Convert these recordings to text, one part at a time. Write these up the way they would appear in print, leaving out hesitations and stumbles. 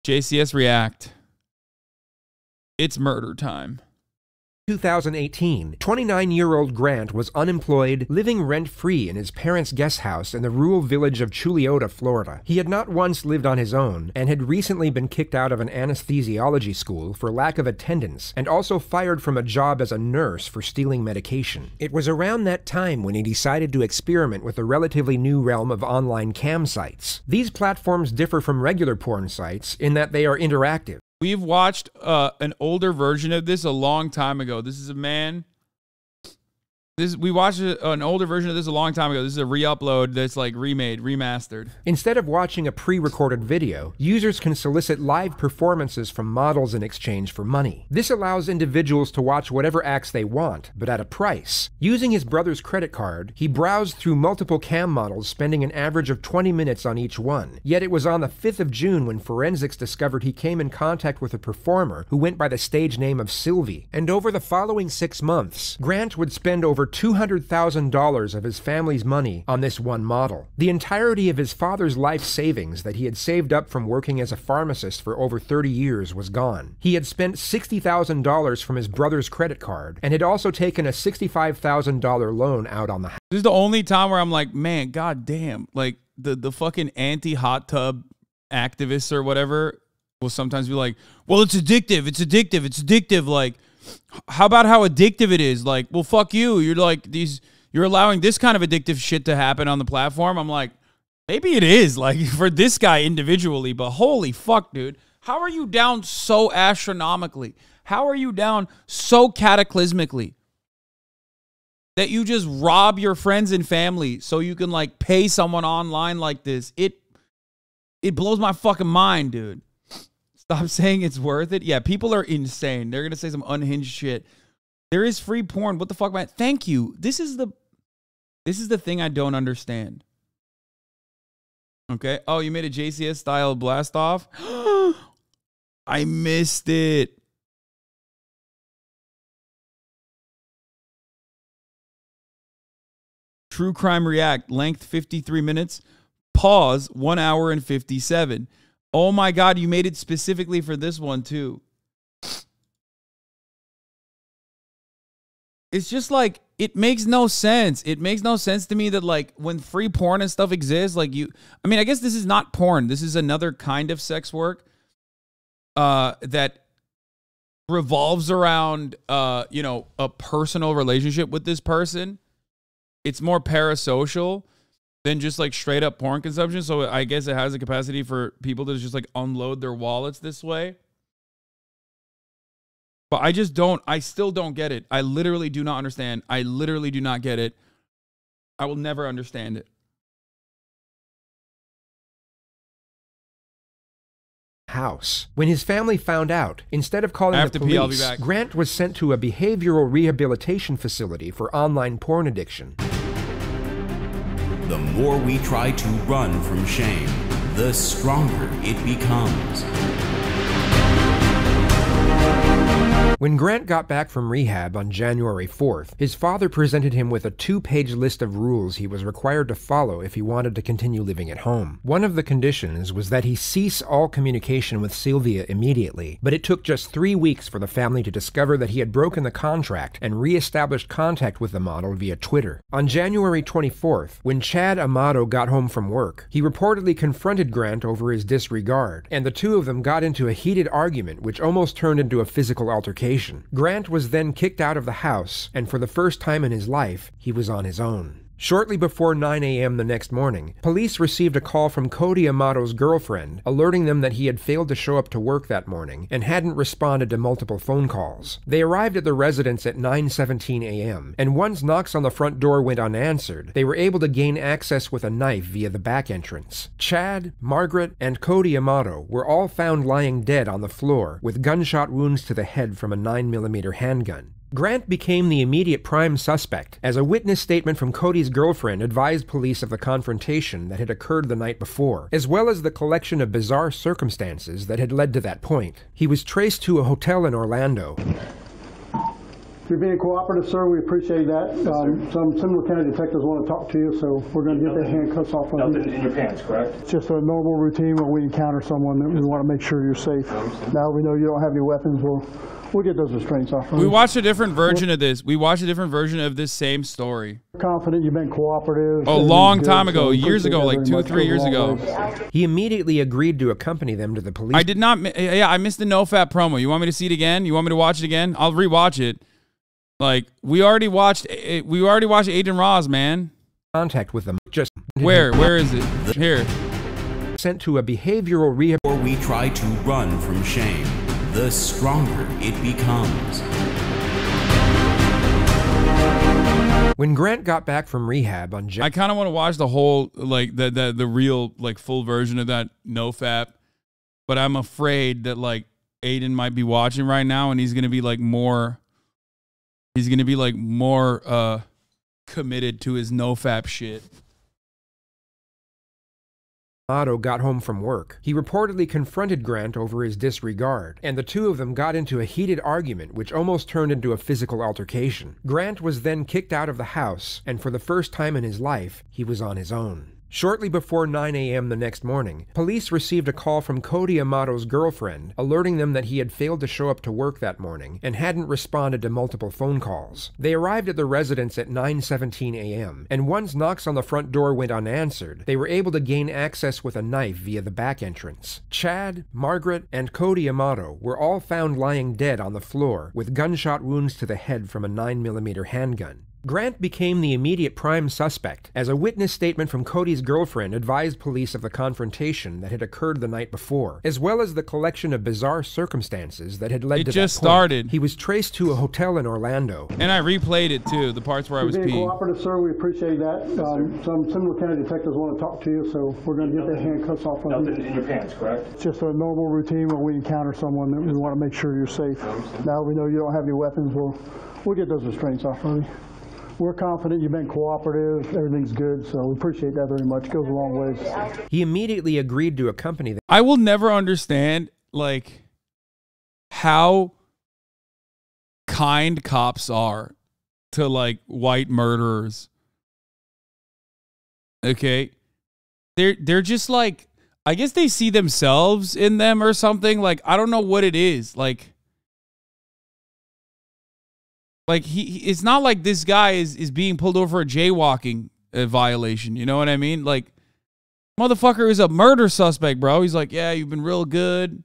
JCS React. It's murder time. 2018, 29-year-old Grant was unemployed, living rent-free in his parents' guest house in the rural village of Chuliota, Florida. He had not once lived on his own and had recently been kicked out of an anesthesiology school for lack of attendance and also fired from a job as a nurse for stealing medication. It was around that time when he decided to experiment with the relatively new realm of online cam sites. These platforms differ from regular porn sites in that they are interactive. We've watched an older version of this a long time ago. This is a man. We watched an older version of this a long time ago. This is a re-upload that's like remade, remastered. Instead of watching a pre-recorded video, users can solicit live performances from models in exchange for money. This allows individuals to watch whatever acts they want, but at a price. Using his brother's credit card, he browsed through multiple cam models, spending an average of 20 minutes on each one. Yet it was on the 5th of June when forensics discovered he came in contact with a performer who went by the stage name of Sylvie. And over the following 6 months, Grant would spend over $200,000 of his family's money on this one model. The entirety of his father's life savings that he had saved up from working as a pharmacist for over 30 years was gone. He had spent $60,000 from his brother's credit card and had also taken a $65,000 loan out on the house. This is the only time where I'm like, man, goddamn, like the fucking anti-hot tub activists or whatever will sometimes be like, well, it's addictive, it's addictive, it's addictive, like, how about how addictive it is? Like, well, fuck you. You're like you're allowing this kind of addictive shit to happen on the platform. I'm like, maybe it is, like, for this guy individually, but holy fuck, dude. How are you down so astronomically? How are you down so cataclysmically that you just rob your friends and family so you can, like, pay someone online like this? It blows my fucking mind, dude. Stop saying it's worth it. Yeah, people are insane. They're going to say some unhinged shit. There is free porn. What the fuck, man? Thank you. This is the thing I don't understand. Okay. Oh, you made a JCS style blast off? I missed it. True Crime React. Length 53 minutes. Pause 1 hour and 57. Oh my God, you made it specifically for this one too. It's just like, it makes no sense. It makes no sense to me that, like, when free porn and stuff exists, like, I mean, I guess this is not porn. This is another kind of sex work that revolves around, you know, a personal relationship with this person. It's more parasocial than just like straight up porn consumption. So I guess it has the capacity for people to just like unload their wallets this way. But I still don't get it. I literally do not understand. I literally do not get it. I will never understand it. House. When his family found out, instead of calling the police, I'll be back. Grant was sent to a behavioral rehabilitation facility for online porn addiction. The more we try to run from shame, the stronger it becomes. When Grant got back from rehab on January 4th, his father presented him with a 2-page list of rules he was required to follow if he wanted to continue living at home. One of the conditions was that he cease all communication with Sylvia immediately, but it took just 3 weeks for the family to discover that he had broken the contract and re-established contact with the model via Twitter. On January 24th, when Chad Amato got home from work, he reportedly confronted Grant over his disregard, and the two of them got into a heated argument which almost turned into a physical altercation. Grant was then kicked out of the house, and for the first time in his life, he was on his own. Shortly before 9 a.m. the next morning, police received a call from Cody Amato's girlfriend, alerting them that he had failed to show up to work that morning and hadn't responded to multiple phone calls. They arrived at the residence at 9:17 a.m., and once knocks on the front door went unanswered, they were able to gain access with a knife via the back entrance. Chad, Margaret, and Cody Amato were all found lying dead on the floor with gunshot wounds to the head from a 9mm handgun. Grant became the immediate prime suspect, as a witness statement from Cody's girlfriend advised police of the confrontation that had occurred the night before, as well as the collection of bizarre circumstances that had led to that point. He was traced to a hotel in Orlando, You're being cooperative, sir. We appreciate that. Some Seminole County detectives want to talk to you, so we're going to get the handcuffs off of you. Nothing in your pants, correct? It's just a normal routine when we encounter someone that we want to make sure you're safe. Now we know you don't have any weapons. We'll get those restraints off of you. We watched a different version of this. We watched a different version of this same story. Confident you've been cooperative. A long time ago, years ago, like 2 or 3 years ago. He immediately agreed to accompany them to the police. I did not. Yeah, I missed the NoFap promo. You want me to see it again? You want me to watch it again? I'll rewatch it. Like we already watched Aiden Ross, man. Contact with them. Just where is it? Here. Sent to a behavioral rehab. Or we try to run from shame, the stronger it becomes. When Grant got back from rehab on I kind of want to watch the whole, like, the real, like, full version of that NoFap, but I'm afraid that, like, Aiden might be watching right now and he's going to be, like, more committed to his NoFap shit. Otto got home from work. He reportedly confronted Grant over his disregard, and the two of them got into a heated argument which almost turned into a physical altercation. Grant was then kicked out of the house, and for the first time in his life, he was on his own. Shortly before 9 a.m. the next morning, police received a call from Cody Amato's girlfriend, alerting them that he had failed to show up to work that morning and hadn't responded to multiple phone calls. They arrived at the residence at 9:17 a.m., and once knocks on the front door went unanswered, they were able to gain access with a knife via the back entrance. Chad, Margaret, and Cody Amato were all found lying dead on the floor with gunshot wounds to the head from a 9mm handgun. Grant became the immediate prime suspect, as a witness statement from Cody's girlfriend advised police of the confrontation that had occurred the night before, as well as the collection of bizarre circumstances that had led to that point. It just started. He was traced to a hotel in Orlando. And I replayed it too, the parts where I was You're being peeing. cooperative, sir. We appreciate that. Some Seminole County detectives want to talk to you, so we're going to get the handcuffs off of you. Nothing in your pants, correct? It's just a normal routine when we encounter someone that we want to make sure you're safe. Now we know you don't have any weapons. We'll get those restraints off of you. We're confident you've been cooperative, everything's good, so we appreciate that very much. It goes a long ways. He immediately agreed to accompany them. I will never understand, like, how kind cops are to, like, white murderers. Okay? They're just, like, I guess they see themselves in them or something. Like, I don't know what it is. Like it's not like this guy is being pulled over for a jaywalking violation. You know what I mean? Like, motherfucker is a murder suspect, bro. He's like, yeah, you've been real good.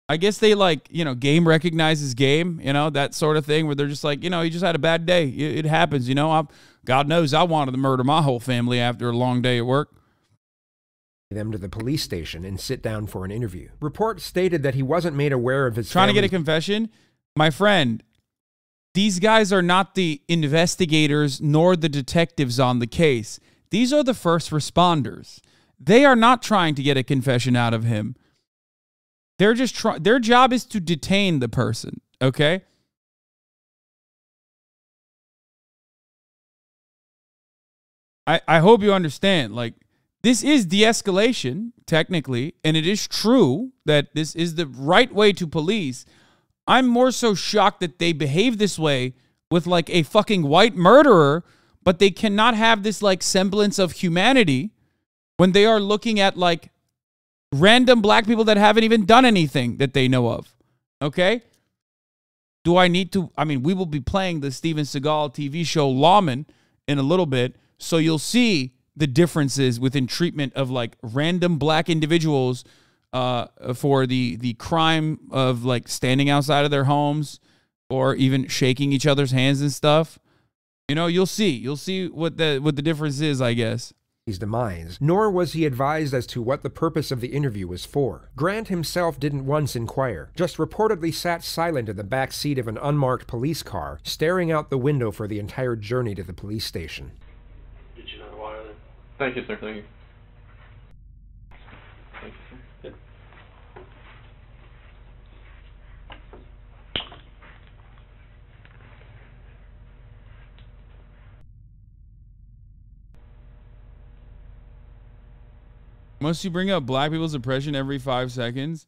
I guess they, like, you know, game recognizes game, you know, that sort of thing where they're just like, you know, he just had a bad day. It happens, you know. God knows I wanted to murder my whole family after a long day at work. Them to the police station and sit down for an interview. Reports stated that he wasn't made aware of his trying family. To get a confession. My friend, these guys are not the investigators nor the detectives on the case. These are the first responders. They are not trying to get a confession out of him. They're just their job is to detain the person, okay? I hope you understand. Like, this is de-escalation, technically, and it is true that this is the right way to police. I'm more so shocked that they behave this way with, like, a fucking white murderer, but they cannot have this, like, semblance of humanity when they are looking at, like, random black people that haven't even done anything that they know of. Okay? Do I need to? I mean, we will be playing the Steven Seagal TV show Lawman in a little bit, so you'll see the differences within treatment of, like, random black individuals for the crime of, like, standing outside of their homes or even shaking each other's hands and stuff. You know, you'll see what the difference is, I guess. His demise, nor was he advised as to what the purpose of the interview was for. Grant himself didn't once inquire, just reportedly sat silent in the back seat of an unmarked police car, staring out the window for the entire journey to the police station. Did you know why? Thank you, sir. Thank you. Thank you, sir. Good. Must you bring up black people's oppression every 5 seconds?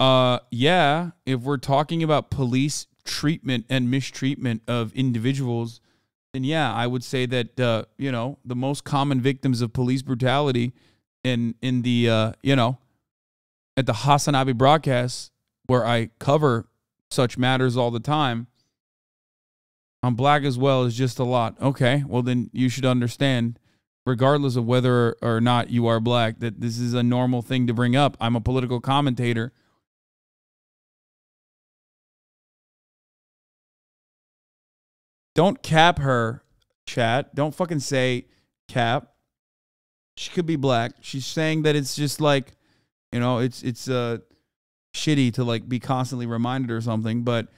Yeah, if we're talking about police treatment and mistreatment of individuals, then yeah, I would say that you know, the most common victims of police brutality in the you know, at the HasanAbi broadcast, where I cover such matters all the time, I'm black as well, is just a lot. Okay, well then you should understand, regardless of whether or not you are black, that this is a normal thing to bring up. I'm a political commentator. Don't cap her, chat. Don't fucking say cap. She could be black. She's saying that it's just like, you know, it's shitty to like be constantly reminded or something. But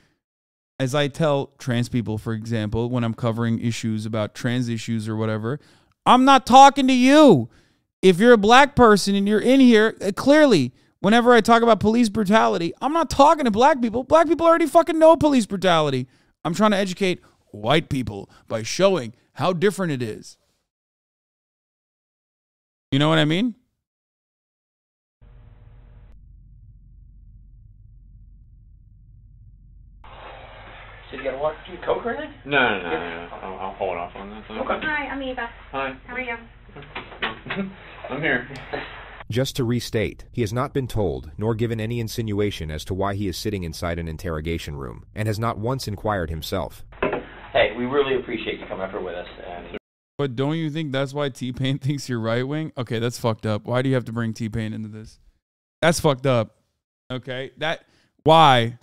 as I tell trans people, for example, when I'm covering issues about trans issues or whatever, I'm not talking to you. If you're a black person and you're in here, clearly, whenever I talk about police brutality, I'm not talking to black people. Black people already fucking know police brutality. I'm trying to educate white people by showing how different it is. You know what I mean? So you gotta walk through Coke or anything? No. I'll hold off on that. Okay. Hi, I'm Eva. Hi. How are you? I'm here. Just to restate, he has not been told, nor given any insinuation as to why he is sitting inside an interrogation room, and has not once inquired himself. Hey, we really appreciate you coming up here with us. And But don't you think that's why T-Pain thinks you're right-wing? Okay, that's fucked up. Why do you have to bring T-Pain into this? That's fucked up. Okay, why?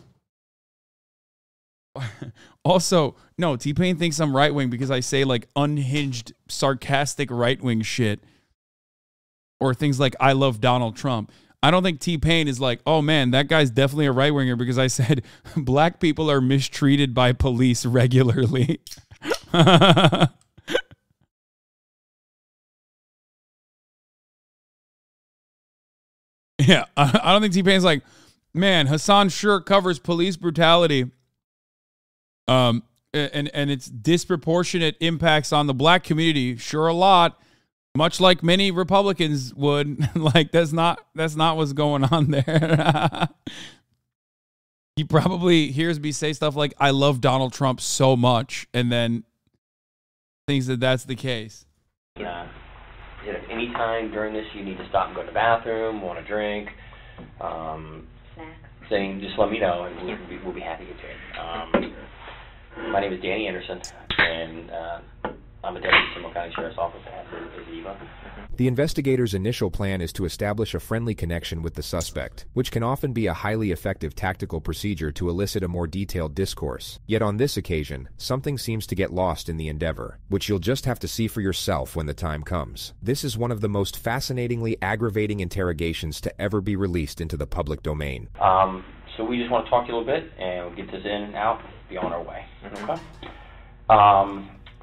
Also, no, T-Pain thinks I'm right-wing because I say like unhinged, sarcastic right-wing shit. Or things like, I love Donald Trump. I don't think T-Pain is like, oh man, that guy's definitely a right-winger because I said black people are mistreated by police regularly. Yeah, I don't think T-Pain's like, man, Hasan sure covers police brutality. And its disproportionate impacts on the black community, sure a lot. Much like many Republicans would. Like, that's not what's going on there. He probably hears me say stuff like, I love Donald Trump so much, and then thinks that that's the case. if any time during this you need to stop and go to the bathroom, want a drink, saying just let me know, and we'll be happy to get to it. My name is Danny Anderson, and I'm a deputy Seminole County Sheriff's Office at Eva. The investigator's initial plan is to establish a friendly connection with the suspect, which can often be a highly effective tactical procedure to elicit a more detailed discourse. Yet on this occasion, something seems to get lost in the endeavor, which you'll just have to see for yourself when the time comes. This is one of the most fascinatingly aggravating interrogations to ever be released into the public domain. So we just want to talk to you a little bit, and we'll get this in and out, be on our way. Okay?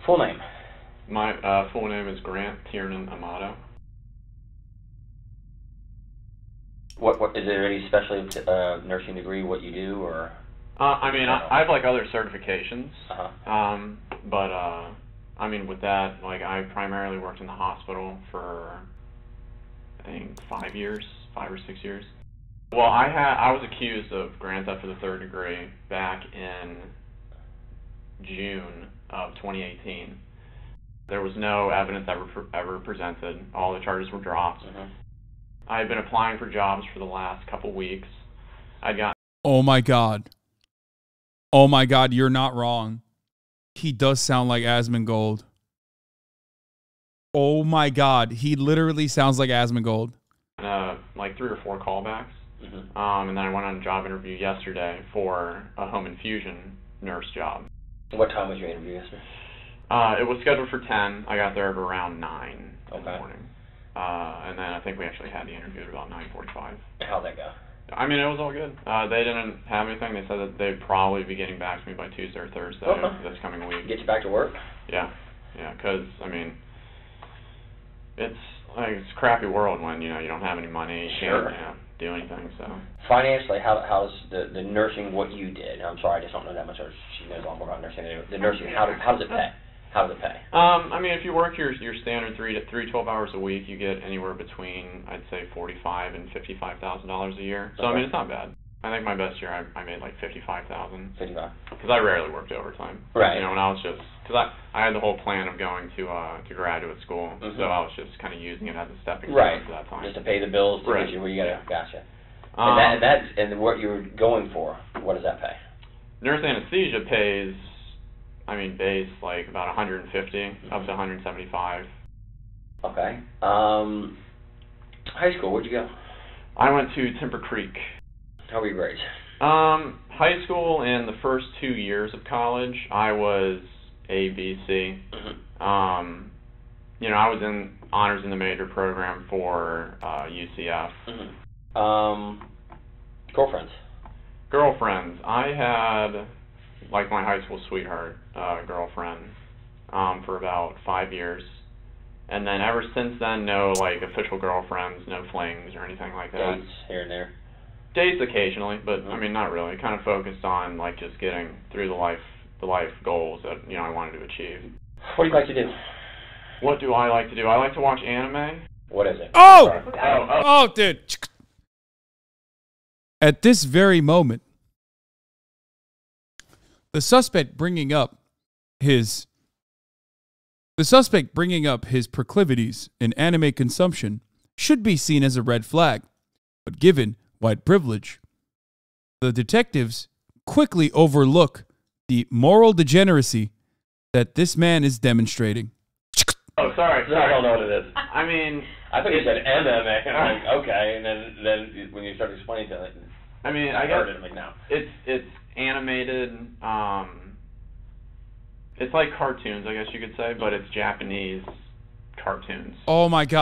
Full name? My full name is Grant Tiernan Amato. What is there any special nursing degree? What you do, or? I mean, I have like other certifications. But I mean, with that, like I primarily worked in the hospital for I think 5 or 6 years. Well, I was accused of grand theft of the third degree back in June of 2018. There was no evidence ever presented. All the charges were dropped. I had been applying for jobs for the last couple weeks. I got. Oh my God. Oh my God, you're not wrong. He does sound like Asmongold. Oh my God, he literally sounds like Asmongold. Like 3 or 4 callbacks. And then I went on a job interview yesterday for a home infusion nurse job. What time was your interview yesterday? It was scheduled for 10. I got there at around 9 in the morning. And then I think we actually had the interview at about 9:45. How'd that go? I mean, it was all good. They didn't have anything. They said that they'd probably be getting back to me by Tuesday or Thursday this coming week. Get you back to work? Yeah, because, I mean, it's like it's a crappy world when, you know, you don't have any money, you can't do anything, so. Financially, how's the nursing what you did? I'm sorry, I just don't know that much. She knows a lot more about nursing. The nursing, how does it pay? How does it pay? I mean, if you work your standard 12 hours a week, you get anywhere between, I'd say, $45,000 and $55,000 a year. So I mean, it's not bad. I think my best year I made like 55,000. 55. Because I rarely worked overtime. Right. You know, when I was just, because I had the whole plan of going to graduate school, so I was just kind of using it as a stepping stone for that time. Just to pay the bills to Right. get you where you gotta. Gotcha. And what you're going for, what does that pay? Nurse anesthesia pays, I mean, base like about 150 up to 175. Okay. High school, where'd you go? I went to Timber Creek. How were your grades? High school and the first 2 years of college, I was A, B, C. You know, I was in honors in the major program for UCF. Girlfriends? Girlfriends. I had, like, my high school sweetheart girlfriend for about 5 years. And then ever since then, no, like, official girlfriends, no flings or anything like that. Dates here and there? Dates occasionally, but, I mean, not really. Kind of focused on, like, just getting through the life goals that, you know, I wanted to achieve. What do you like to do? What do I like to do? I like to watch anime. What is it? Oh, dude. At this very moment, the suspect bringing up his proclivities in anime consumption should be seen as a red flag, but given white privilege, the detectives quickly overlook the moral degeneracy that this man is demonstrating. Oh, sorry. I don't know what it is. I mean, I thought you said MMA. I'm like, okay, and then when you started explaining to it, I mean, I heard guess it. I'm like, no. it's animated. It's like cartoons, I guess you could say, but it's Japanese cartoons. Oh my God.